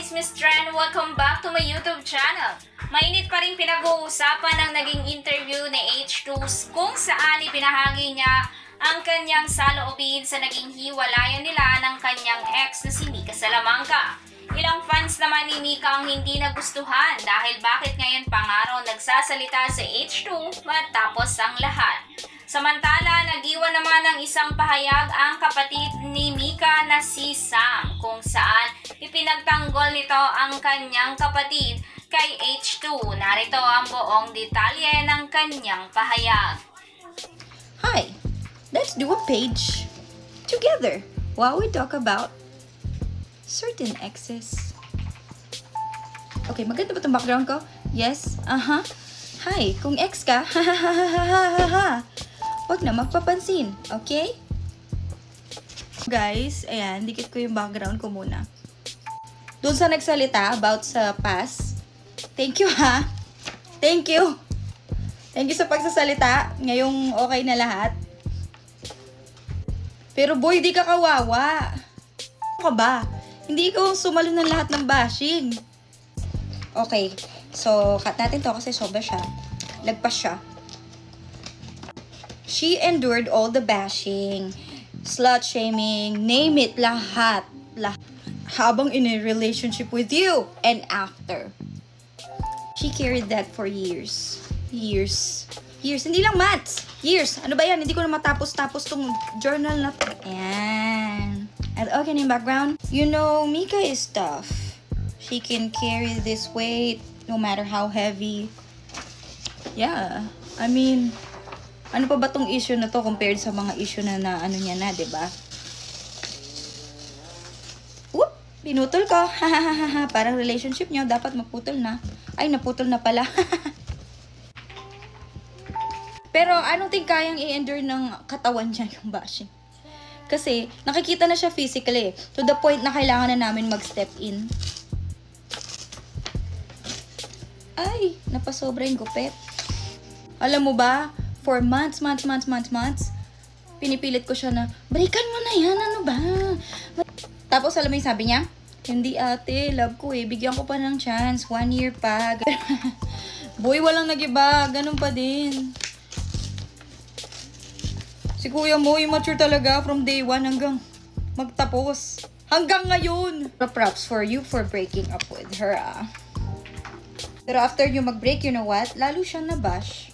Chismis Trend! Welcome back to my YouTube channel. Mainit pa rin pinag-uusapan ng naging interview ni H2 kung saan ipinahagi niya ang kanyang saloobin sa naging hiwalayan nila ng kanyang ex na si Mika Salamanca. Ilang fans naman ni Mika ang hindi nagustuhan dahil bakit ngayon pang-araw nagsasalita sa H2 matapos ang lahat. Samantala, nag-iwan naman ng isang pahayag ang kapatid ni Mika na si Sam kung saan ipinagtanggol nito ang kanyang kapatid kay H2. Narito ang buong detalye ng kanyang pahayag. Hi, let's do a page together while we talk about certain exes. Okay, maganda ba itong background ko? Yes, Hi, kung ex ka, huwag na magpapansin, okay? Guys, ayan, dikit ko yung background ko muna. Doon sa nagsalita about sa past, thank you ha. Thank you. Thank you sa pagsasalita. Ngayong okay na lahat. Pero boy, di ka kawawa. Ano ka ba? Hindi ikaw sumalo ng lahat ng bashing. Okay, so cut natin to kasi sobra siya. Lagpas siya. She endured all the bashing, slut shaming, name it, lahat. Habang in a relationship with you and after. She carried that for years. Years. Hindi lang months. Years. Ano ba yan? Hindi ko na matapos-tapos tong journal na to. Ayan. At okay na yung background. You know, Mika is tough. She can carry this weight no matter how heavy. Yeah. I mean, ano pa ba tong issue na to compared sa mga issue na ano niya na, 'di ba? Whoop, pinutol ko. Parang relationship niyo dapat maputol na. Ay, naputol na pala. Pero anong think kayang i-endure ng katawan niya yung bashing? Kasi nakikita na siya physically to the point na kailangan na namin mag-step in. Ay, napasobra yung gupit. Alam mo ba, for months, pinipilit ko siya na, breakan mo na yan, ano ba? Tapos alam mo yung sabi niya, hindi ate, love ko bigyan ko pa ng chance, 1 year pa. Boy, walang nagiba, ganun pa din. Si kuya mo, immature talaga from day 1 hanggang magtapos. Hanggang ngayon. Props for you for breaking up with her, Pero after you mag-break, you know what? Lalo siyang nabash.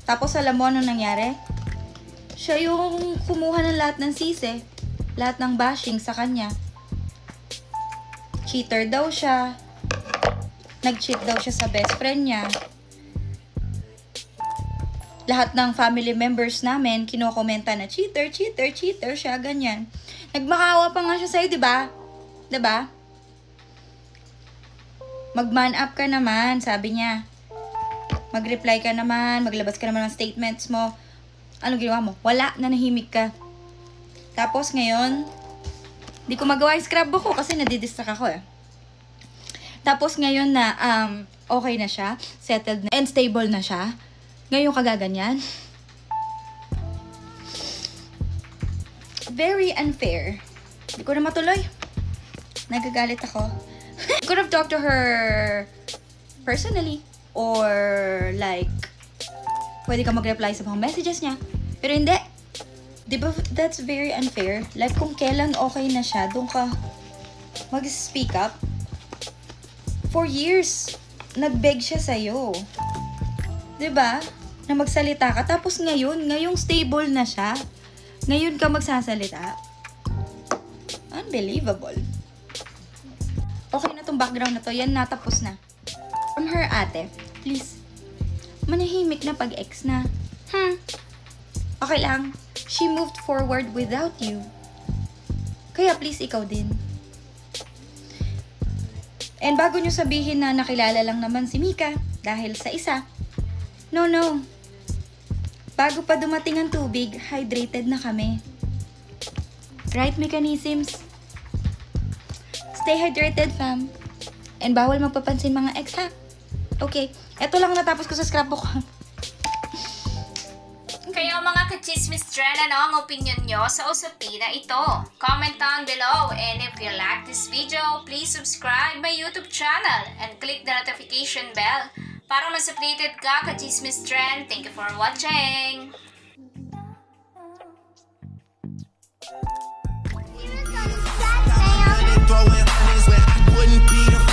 Tapos alam mo anong nangyari? Siya yung kumuha ng lahat ng sisi. Lahat ng bashing sa kanya. Cheater daw siya. Nag-cheat daw siya sa best friend niya. Lahat ng family members namin kinokomenta na cheater siya, ganyan. Nagmakawa pa nga siya sa'yo, diba? Diba? Mag-man up ka naman, sabi niya. Mag-reply ka naman, maglabas ka naman ng statements mo. Ano ginawa mo? Wala, nanahimik ka. Tapos ngayon, di ko magawa yung scrapbook ko kasi nadidistract ako Tapos ngayon na okay na siya, settled na, and stable na siya, ngayon kagaganyan. Very unfair. Di ko na matuloy. Nagagalit ako. I could have talked to her personally. Or like, pwede ka mag-reply sa mga messages niya. Pero hindi. Di ba that's very unfair? Like, kung kailan okay na siya, doon ka mag-speak up. For years, nag-beg siya sa'yo. Di ba? Na magsalita ka. Tapos ngayong stable na siya. Ngayon ka magsasalita. Unbelievable. Okay na tong background na to. Yan, natapos na. From her ate, please, manahimik na pag-ex na. Okay lang. She moved forward without you. Kaya please, ikaw din. And bago nyo sabihin na nakilala lang naman si Mika dahil sa isa, no. Bago pa dumating ang tubig, hydrated na kami. Right mechanisms? Stay hydrated, fam. And bawal magpapansin mga ex, ha? Okay, eto lang natapos ko sa scrapbook. Okay, Kayo mga ka-chismis trend, ano ang opinion nyo sa usapin na ito? Comment down below, and if you like this video, please subscribe my YouTube channel and click the notification bell para mas updated ka ka-chismis trend. Thank you for watching! Throwing hundreds when I wouldn't be the